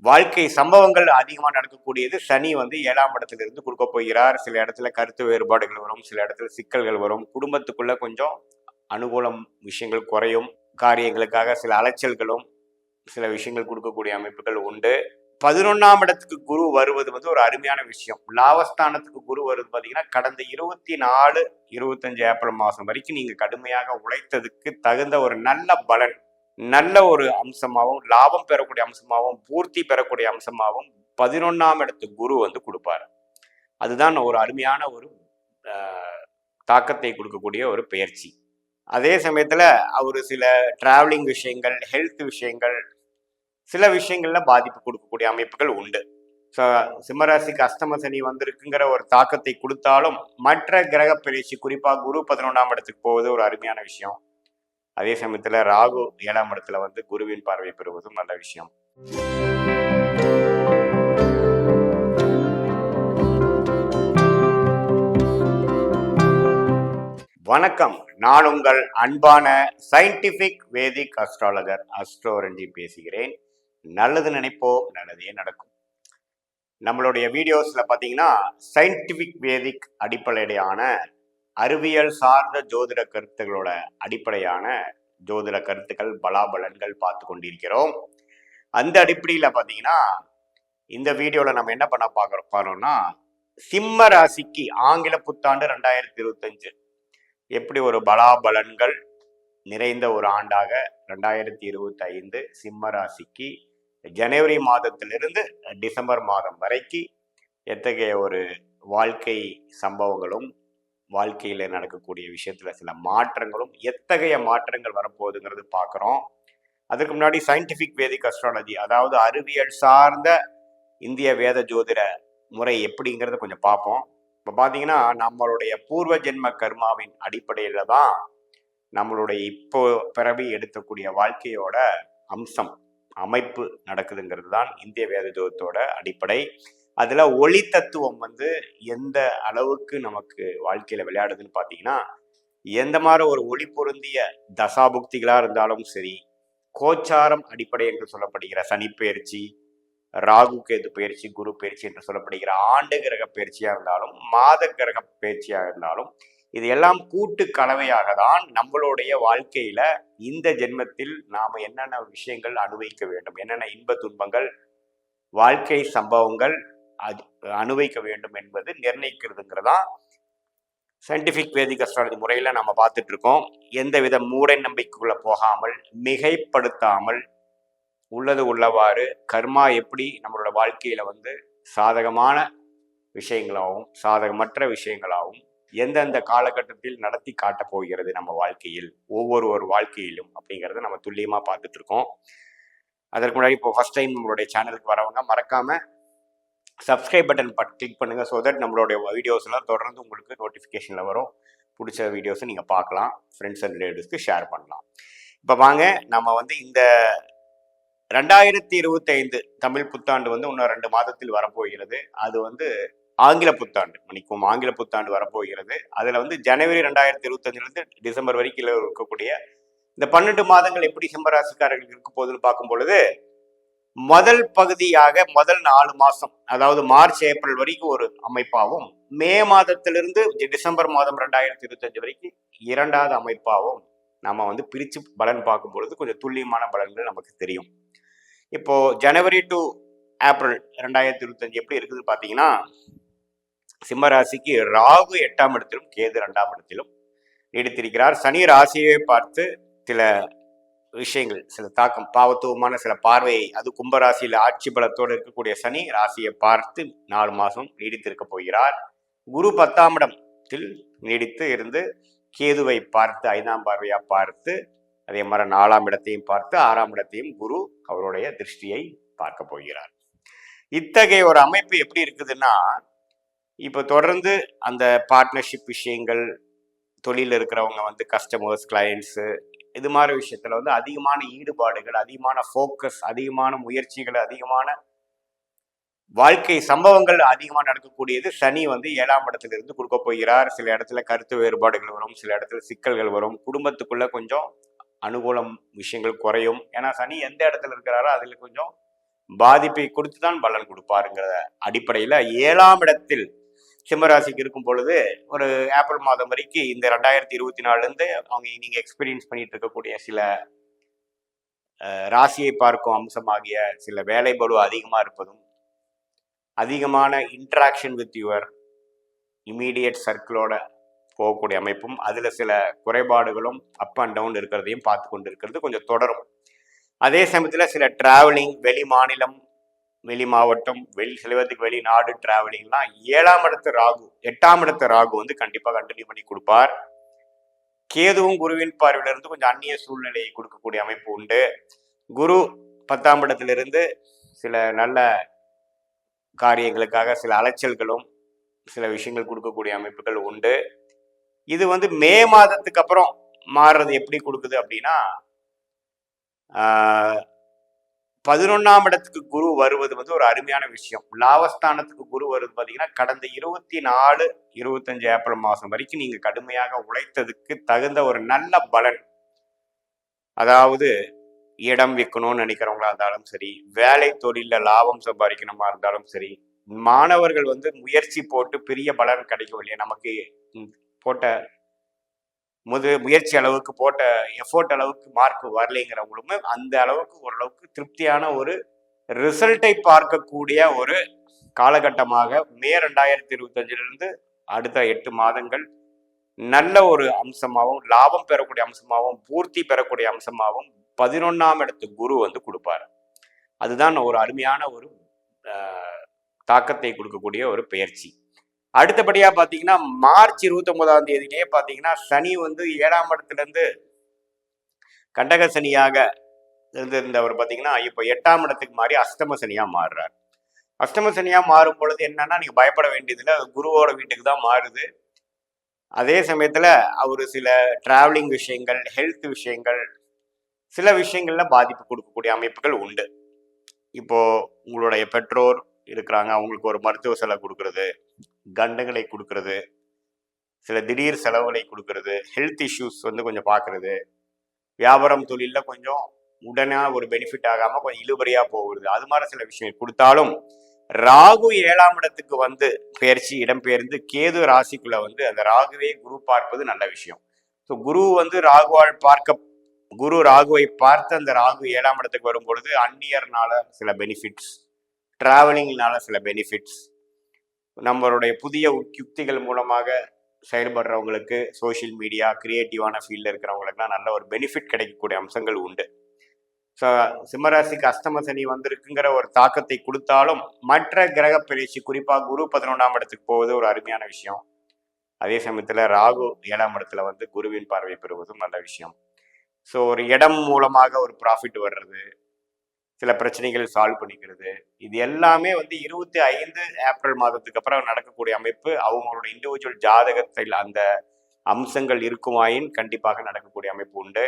வாழ்க்கை சம்பவங்கள் அதிகமாக நடக்கக்கூடியது சனி வந்து 7ஆம் இடத்துல இருந்து கொடுக்க போகிறார். சில இடத்துல கருத்து வேறுபாடுகள் வரும், சில இடத்துல சிக்கல்கள் வரும், குடும்பத்துக்குள்ள கொஞ்சம் அனுகூலம் விஷயங்கள் குறையும், காரியங்களுக்காக சில அலைச்சல்களும் சில விஷயங்கள் கொடுக்கக்கூடிய அமைப்புகள் உண்டு. 11ஆம் இடத்துக்கு குரு வருவது வந்து ஒரு அருமையான விஷயம். லாபஸ்தானத்துக்கு குரு வருது பார்த்தீங்கன்னா, கடந்த 24, 25 ஏப்ரல் மாதம் வரைக்கும் நீங்கள் கடுமையாக உழைத்ததுக்கு தகுந்த ஒரு நல்ல பலன், நல்ல ஒரு அம்சமாகவும், லாபம் பெறக்கூடிய அம்சமாகவும், பூர்த்தி பெறக்கூடிய அம்சமாகவும் 11ஆம் இடத்துக்கு குரு வந்து கொடுப்பார். அதுதான் ஒரு அருமையான ஒரு தாக்கத்தை கொடுக்கக்கூடிய ஒரு பெயர்ச்சி. அதே சமயத்தில் அவர் சில டிராவலிங் விஷயங்கள், ஹெல்த் விஷயங்கள், சில விஷயங்கள்ல பாதிப்பு கொடுக்கக்கூடிய அமைப்புகள் உண்டு. ஸோ சிம்மராசிக்கு அஷ்டம சனி வந்திருக்குங்கிற ஒரு தாக்கத்தை கொடுத்தாலும் மற்ற கிரக பயிற்சி, குறிப்பாக குரு 11ஆம் இடத்துக்கு போவது ஒரு அருமையான விஷயம். அதே சமயத்துல ராகு 7ஆம் இடத்துல வந்து குருவின் பார்வை பெறுவதும் நல்ல விஷயம். வணக்கம், நான் உங்கள் அன்பான சயின்டிபிக் வேதிக் அஸ்ட்ராலஜர் அஸ்ட்ரோரஞ்சி பேசுகிறேன். நல்லது நினைப்போம், நல்லதே நடக்கும். நம்மளுடைய வீடியோஸ்ல பார்த்தீங்கன்னா சயின்டிபிக் வேதிக் அடிப்படையான அறிவியல் சார்ந்த ஜோதிட கருத்துகளோட அடிப்படையான ஜோதிட கருத்துக்கள், பலாபலன்கள் பார்த்து கொண்டிருக்கிறோம். அந்த அடிப்படையில் பார்த்தீங்கன்னா இந்த வீடியோவில் நம்ம என்ன பண்ண பார்க்குறோம்னா, சிம்ம ராசிக்கு ஆங்கில புத்தாண்டு 2025 எப்படி ஒரு பலாபலன்கள் நிறைந்த ஒரு ஆண்டாக 2025 சிம்ம ராசிக்கு ஜனவரி மாதத்திலிருந்து டிசம்பர் மாதம் வரைக்கும் எத்தகைய ஒரு வாழ்க்கை சம்பவங்களும், வாழ்க்கையில் நடக்கக்கூடிய விஷயத்தில் சில மாற்றங்களும், எத்தகைய மாற்றங்கள் வரப்போகுதுங்கிறது பார்க்குறோம். அதுக்கு முன்னாடி சயின்டிஃபிக் வேதிக் அஸ்ட்ராலஜி, அதாவது அறிவியல் சார்ந்த இந்திய வேத ஜோதிட முறை எப்படிங்கிறத கொஞ்சம் பார்ப்போம். இப்போ பார்த்தீங்கன்னா நம்மளுடைய பூர்வ ஜென்ம கர்மாவின் அடிப்படையில் தான் நம்மளுடைய இப்போ பிறவி எடுக்கக்கூடிய வாழ்க்கையோட அம்சம், அமைப்பு நடக்குதுங்கிறது தான் இந்திய வேத ஜோதிடத்தோட அடிப்படை. அதில் ஒளி தத்துவம் வந்து எந்த அளவுக்கு நமக்கு வாழ்க்கையில் விளையாடுதுன்னு பார்த்தீங்கன்னா, எந்த மாதிரி ஒரு ஒளி பொருந்திய தசாபுக்திகளாக இருந்தாலும் சரி, கோச்சாரம் அடிப்படை என்று சொல்லப்படுகிற சனி பயிற்சி, ராகு கேது பயிற்சி, குரு பயிற்சி என்று சொல்லப்படுகிற ஆண்டு கிரக பயிற்சியாக இருந்தாலும், மாத கிரக பயிற்சியாக இருந்தாலும், இது எல்லாம் கூட்டு கலவையாக தான் நம்மளுடைய வாழ்க்கையில இந்த ஜென்மத்தில் நாம என்னென்ன விஷயங்கள் அனுபவிக்க வேண்டும், என்னென்ன இன்ப துன்பங்கள், வாழ்க்கை சம்பவங்கள் அனுபவிக்க வேண்டும் என்பது நிர்ணயிக்கிறதுங்கிறதா சயின்டிபிக் வேதிக் அஸ்ட்ராலஜி முறையில நம்ம பார்த்துட்டு இருக்கோம். எந்தவித மூட நம்பிக்கைக்குள்ள போகாமல், மிகைப்படுத்தாமல், உள்ளது உள்ளவாறு கர்மா எப்படி நம்மளோட வாழ்க்கையில வந்து சாதகமான விஷயங்களாகவும் சாதகமற்ற விஷயங்களாகவும் எந்தெந்த காலகட்டத்தில் நடத்தி காட்டப் போகிறது நம்ம வாழ்க்கையில், ஒவ்வொரு வாழ்க்கையிலும் அப்படிங்கிறத நம்ம துல்லியமா பார்த்துட்டு இருக்கோம். அதற்கு முன்னாடி இப்போ ஃபர்ஸ்ட் டைம் நம்மளுடைய சேனலுக்கு வரவங்க மறக்காம சப்ஸ்கிரைப் பட்டன் கிளிக் பண்ணுங்க. ஸோ தட் நம்மளுடைய வீடியோஸ் எல்லாம் தொடர்ந்து உங்களுக்கு நோட்டிஃபிகேஷன்ல வரும். பிடிச்ச வீடியோஸை நீங்க பார்க்கலாம், ஃப்ரெண்ட்ஸ் அண்ட் ரிலேட்டிவ்ஸ்க்கு ஷேர் பண்ணலாம். இப்போ வாங்க, நம்ம வந்து இந்த 2025 தமிழ் புத்தாண்டு வந்து இன்னும் 2 மாதத்தில் வரப்போகிறது. அது வந்து ஆங்கில புத்தாண்டு, மன்னிக்கும், ஆங்கில புத்தாண்டு வரப்போகிறது. அதுல வந்து ஜனவரி 2025 டிசம்பர் வரைக்கும் இருக்கக்கூடிய இந்த 12 மாதங்கள் எப்படி சிம்மராசிக்காரர்களுக்கு இருக்க போகுதுன்னு பார்க்கும் பொழுது, முதல் பகுதியாக முதல் 4 மாசம், அதாவது மார்ச் ஏப்ரல் வரைக்கும் ஒரு அமைப்பாகவும், மே மாதத்திலிருந்து டிசம்பர் மாதம் 2025 வரைக்கும் 2வது அமைப்பாகவும் நம்ம வந்து பிரிச்சு பலன் பார்க்கும் பொழுது கொஞ்சம் துல்லியமான பலன்கள் நமக்கு தெரியும். இப்போ ஜனவரி டு ஏப்ரல் 2025 எப்படி இருக்குதுன்னு பார்த்தீங்கன்னா, சிம்மராசிக்கு ராகு 8ஆம் இடத்திலும் கேது 2ஆம் இடத்திலும் நீடித்திருக்கிறார். சனி ராசியை பார்த்து சில விஷயங்கள், சில தாக்கம், பாவத்துவமான சில பார்வையை, அது கும்பராசியில் ஆட்சி பலத்தோடு இருக்கக்கூடிய சனி ராசியை பார்த்து 4 மாதம் நீடித்திருக்க போகிறார். குரு 10ஆம் இடத்தில் நீடித்து இருந்து கேதுவை பார்த்து 5ஆம் பார்வையா பார்த்து, அதே மாதிரி 4ஆம் இடத்தையும் பார்த்து 6ஆம் இடத்தையும் குரு அவருடைய திருஷ்டியை பார்க்க போகிறார். இத்தகைய ஒரு அமைப்பு எப்படி இருக்குதுன்னா, இப்போ தொடர்ந்து அந்த பார்ட்னர்ஷிப் விஷயங்கள், தொழில் இருக்கிறவங்க வந்து கஸ்டமர்ஸ், கிளையண்ட்ஸு, இது மாதிரி விஷயத்துல வந்து அதிகமான ஈடுபாடுகள், அதிகமான ஃபோக்கஸ், அதிகமான முயற்சிகள், அதிகமான வாழ்க்கை சம்பவங்கள் அதிகமாக நடக்கக்கூடியது சனி வந்து 7ஆம் இடத்துல இருந்து கொடுக்க போகிறார். சில இடத்துல கருத்து வேறுபாடுகள் வரும், சில இடத்துல சிக்கல்கள் வரும், குடும்பத்துக்குள்ள கொஞ்சம் அனுகூலம் விஷயங்கள் குறையும். ஏன்னா சனி எந்த இடத்துல இருக்கிறாரோ அதில் கொஞ்சம் பாதிப்பை கொடுத்து தான் பலன் கொடுப்பாருங்கிற அடிப்படையில் 7ஆம் இடத்தில் சிம்மராசிக்கு இருக்கும் பொழுது ஒரு ஏப்ரல் மாதம் வரைக்கும் இந்த 2024 அவங்க நீங்க எக்ஸ்பீரியன்ஸ் பண்ணிட்டு இருக்கக்கூடிய சில ராசியை பார்க்கும் அம்சமாகிய சில வேலைபளு அதிகமாக இருப்பதும், அதிகமான இன்ட்ராக்ஷன் வித் யுவர் இமீடியட் சர்க்கிளோட போகக்கூடிய அமைப்பும், அதில் சில குறைபாடுகளும் அப் அண்ட் டவுன் இருக்கிறதையும் பார்த்து கொண்டு இருக்கிறது கொஞ்சம் தொடரும். அதே சமயத்தில் சில டிராவலிங், வெளி மாநிலம், வெளி மாவட்டம், செல்வத்துக்கு வெளிநாடு டிராவலிங்லாம் 7ஆம் இடத்து ராகு, 8ஆம் இடத்து ராகு வந்து கண்டிப்பாக கண்டினியூ பண்ணி கொடுப்பார். கேதுவும் குருவின் பார்வையிலிருந்து கொஞ்சம் அந்நிய சூழ்நிலையை கொடுக்கக்கூடிய அமைப்பு உண்டு. குரு 10ஆம் இடத்திலிருந்து சில நல்ல காரியங்களுக்காக சில அலைச்சல்களும் சில விஷயங்கள் கொடுக்கக்கூடிய அமைப்புகள் உண்டு. இது வந்து மே மாதத்துக்கு அப்புறம் மாறுறது எப்படி கொடுக்குது அப்படின்னா, 11ஆம் இடத்துக்கு குரு வருவது வந்து ஒரு அருமையான விஷயம். லாபஸ்தானத்துக்கு குரு வருது பார்த்தீங்கன்னா, கடந்த 24, 25 ஏப்ரல் மாதம் வரைக்கும் நீங்க கடுமையாக உழைத்ததுக்கு தகுந்த ஒரு நல்ல பலன். அதாவது இடம் விற்கணும்னு நினைக்கிறவங்களா இருந்தாலும் சரி, வேலை தொழிலில் லாபம் சம்பாதிக்கணுமா இருந்தாலும் சரி, மாணவர்கள் வந்து முயற்சி போட்டு பெரிய பலன் கிடைக்கும் இல்லையா, நமக்கு போட்ட முயற்சி அளவுக்கு போட்ட எஃபோர்ட் அளவுக்கு மார்க் வரலைங்கிறவங்களுமே அந்த அளவுக்கு ஓரளவுக்கு திருப்தியான ஒரு ரிசல்ட்டை பார்க்கக்கூடிய ஒரு காலகட்டமாக மே 2025 அடுத்த 8 மாதங்கள் நல்ல ஒரு அம்சமாகவும், லாபம் பெறக்கூடிய அம்சமாகவும், பூர்த்தி பெறக்கூடிய அம்சமாகவும் 11ஆம் இடத்து குரு வந்து கொடுப்பார். அதுதான் ஒரு அருமையான ஒரு தாக்கத்தை கொடுக்கக்கூடிய ஒரு பெயர்ச்சி. அடுத்தபடியா பாத்தீங்கன்னா, மார்ச் 29ஆம் தேதியிலேயே பாத்தீங்கன்னா சனி வந்து 7ஆம் இடத்துல இருந்து கண்டக சனியாக இருந்தவர் பாத்தீங்கன்னா இப்போ 8ஆம் இடத்துக்கு மாறி அஷ்டம சனியா மாறுறார். அஷ்டம சனியா மாறும் பொழுது என்னன்னா, நீங்க பயப்பட வேண்டியதுல குருவோட வீட்டுக்கு தான் மாறுது. அதே சமயத்துல அவரு சில டிராவலிங் விஷயங்கள், ஹெல்த் விஷயங்கள், சில விஷயங்கள்ல பாதிப்பு கொடுக்கக்கூடிய அமைப்புகள் உண்டு. இப்போ உங்களுடைய பெற்றோர் இருக்கிறாங்க, அவங்களுக்கு ஒரு மருத்துவ செலவு கொடுக்கறது, கண்டங்களை கொடுக்கறது, சில திடீர் செலவுகளை கொடுக்கறது, ஹெல்த் இஷ்யூஸ் வந்து கொஞ்சம் பார்க்கறது, வியாபாரம் தொழிலில் கொஞ்சம் உடனே ஒரு பெனிஃபிட் ஆகாம கொஞ்சம் இழுபறியா போகுது, அது மாதிரி சில விஷயங்கள் கொடுத்தாலும் ராகு 7ஆம் இடத்துக்கு வந்து பெயர்ச்சி இடம்பெயர்ந்து கேது ராசிக்குள்ள வந்து அந்த ராகுவே குரு பார்ப்பது நல்ல விஷயம். ஸோ குரு வந்து குரு ராகுவை பார்த்து அந்த ராகு 7ஆம் இடத்துக்கு வரும் பொழுது அந்நியர்னால சில பெனிஃபிட்ஸ், டிராவலிங்னால சில பெனிஃபிட்ஸ், நம்மளுடைய புதிய யுக்திகள் மூலமாக செயல்படுறவங்களுக்கு, சோசியல் மீடியா கிரியேட்டிவான ஃபீல்டில் இருக்கிறவங்களுக்குலாம் நல்ல ஒரு பெனிஃபிட் கிடைக்கக்கூடிய அம்சங்கள் உண்டு. ஸோ சிம்மராசிக்கு அஷ்டம சனி வந்திருக்குங்கிற ஒரு தாக்கத்தை கொடுத்தாலும் மற்ற கிரக பயிற்சி, குறிப்பாக குரு 11ஆம் இடத்துக்கு போவது ஒரு அருமையான விஷயம். அதே சமயத்தில் ராகு 7ஆம் இடத்துல வந்து குருவின் பார்வை பெறுவதும் நல்ல விஷயம். ஸோ ஒரு இடம் மூலமாக ஒரு ப்ராஃபிட் வர்றது, சில பிரச்சனைகள் சால்வ் பண்ணிக்கிறது, இது எல்லாமே வந்து 25 ஏப்ரல் மாதத்துக்கு அப்புறம் நடக்கக்கூடிய அமைப்பு. அவங்களோட இண்டிவிஜுவல் ஜாதகத்தில் அந்த அம்சங்கள் இருக்குமாயின் கண்டிப்பாக நடக்கக்கூடிய அமைப்பு உண்டு.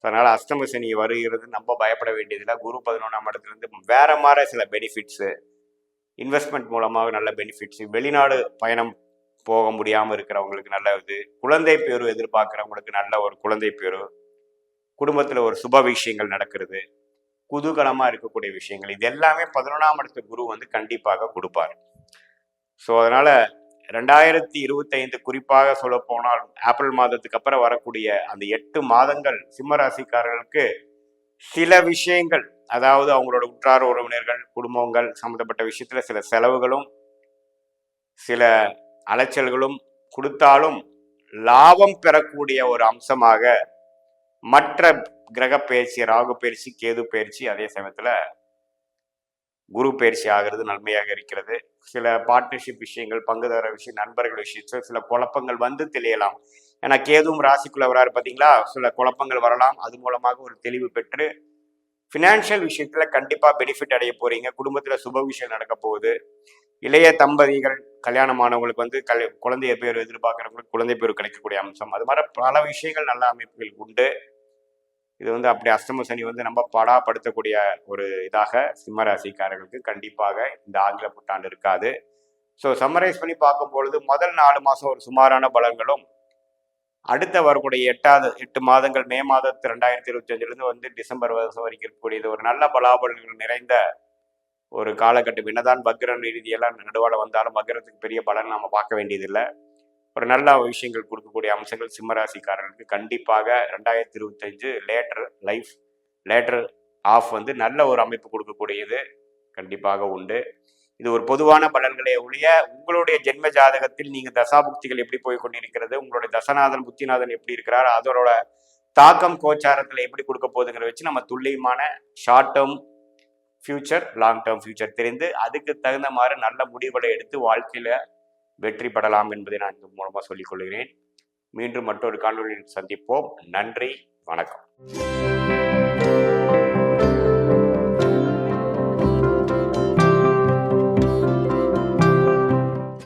அதனால அஷ்டம சனி வருகிறது நம்ம பயப்பட வேண்டியதில்லை. குரு 11ஆம் இடத்துலேருந்து வேற மாதிரி சில பெனிஃபிட்ஸு, இன்வெஸ்ட்மெண்ட் மூலமாக நல்ல பெனிஃபிட்ஸ், வெளிநாடு பயணம் போக முடியாமல் இருக்கிறவங்களுக்கு நல்ல இது, குழந்தை பேரு எதிர்பார்க்குறவங்களுக்கு நல்ல ஒரு குழந்தை பேரு, குடும்பத்தில் ஒரு சுப விஷயங்கள் நடக்கிறது, குதூகலமாக இருக்கக்கூடிய விஷயங்கள், இது எல்லாமே 11ஆம் இடத்து குரு வந்து கண்டிப்பாக கொடுப்பார். ஸோ அதனால 2025 குறிப்பாக சொல்ல போனால் ஏப்ரல் மாதத்துக்கு அப்புறம் வரக்கூடிய அந்த 8 மாதங்கள் சிம்ம ராசிக்காரர்களுக்கு சில விஷயங்கள், அதாவது அவங்களோட உற்றார் உறவினர்கள், குடும்பங்கள் சம்மந்தப்பட்ட விஷயத்துல சில செலவுகளும் சில அலைச்சல்களும் கொடுத்தாலும் லாபம் பெறக்கூடிய ஒரு அம்சமாக மற்ற கிரக பயிற்சி, ராகு பயிற்சி, கேது பயிற்சி, அதே சமயத்துல குரு பயிற்சி ஆகிறது நன்மையாக இருக்கிறது. சில பார்ட்னர்ஷிப் விஷயங்கள், பங்குதார விஷயம், நண்பர்கள் விஷயத்தில் சில குழப்பங்கள் வந்து தெளியலாம். ஏன்னா கேதுவும் ராசிக்குள்ள வராரு பார்த்தீங்களா, சில குழப்பங்கள் வரலாம். அது மூலமாக ஒரு தெளிவு பெற்று ஃபினான்ஷியல் விஷயத்துல கண்டிப்பா பெனிஃபிட் அடைய போறீங்க. குடும்பத்துல சுப விஷயம் நடக்க போகுது. இளைய தம்பதிகள், கல்யாணமானவங்களுக்கு வந்து குழந்தைய பேர் எதிர்பார்க்குறவங்களுக்கு குழந்தை பேர் கிடைக்கக்கூடிய அம்சம், அது மாதிரி பல விஷயங்கள் நல்ல அமைப்புகள் உண்டு. இது வந்து அப்படி அஷ்டம சனி வந்து நம்ம படாப்படுத்தக்கூடிய ஒரு இதாக சிம்ம ராசிக்காரர்களுக்கு கண்டிப்பாக இந்த ஆங்கில புத்தாண்டு இருக்காது. ஸோ சம்மரைஸ் பண்ணி பார்க்கும் பொழுது முதல் 4 மாதம் ஒரு சுமாரான பலன்களும், அடுத்த வரக்கூடிய 8 மாதங்கள் மே மாதத்து 2025 வந்து டிசம்பர் வருஷம் வரைக்கும் இருக்கக்கூடியது ஒரு நல்ல பலாபலன்கள் நிறைந்த ஒரு காலகட்டம். என்னதான் வக்ரம் ரீதியெல்லாம் நடுவால வந்தாலும் வக்ரத்துக்கு பெரிய பலன் நம்ம பார்க்க வேண்டியதில்லை. ஒரு நல்ல விஷயங்கள் கொடுக்கக்கூடிய அம்சங்கள் சிம்மராசிக்காரர்களுக்கு கண்டிப்பாக 2025 லேட்டர் ஆஃப் வந்து நல்ல ஒரு அமைப்பு கொடுக்கக்கூடியது கண்டிப்பாக உண்டு. இது ஒரு பொதுவான பலன்களே ஒழிய உங்களுடைய ஜென்ம ஜாதகத்தில் நீங்க தசாபுக்திகள் எப்படி போய் கொண்டிருக்கிறது, உங்களுடைய தசநாதன் புத்திநாதன் எப்படி இருக்கிறார், அதோட தாக்கம் கோச்சாரத்தில் எப்படி கொடுக்க போகுதுங்கிற வச்சு நம்ம துல்லியமான short term future, long term future தெரிந்து அதுக்கு தகுந்த மாதிரி நல்ல முடிவுகளை எடுத்து வாழ்க்கையில வெற்றி பெறலாம் என்பதை நான் இந்த மூலமா சொல்லிக் கொள்கிறேன். மீண்டும் மற்றொரு காணொலியில் சந்திப்போம். நன்றி, வணக்கம்.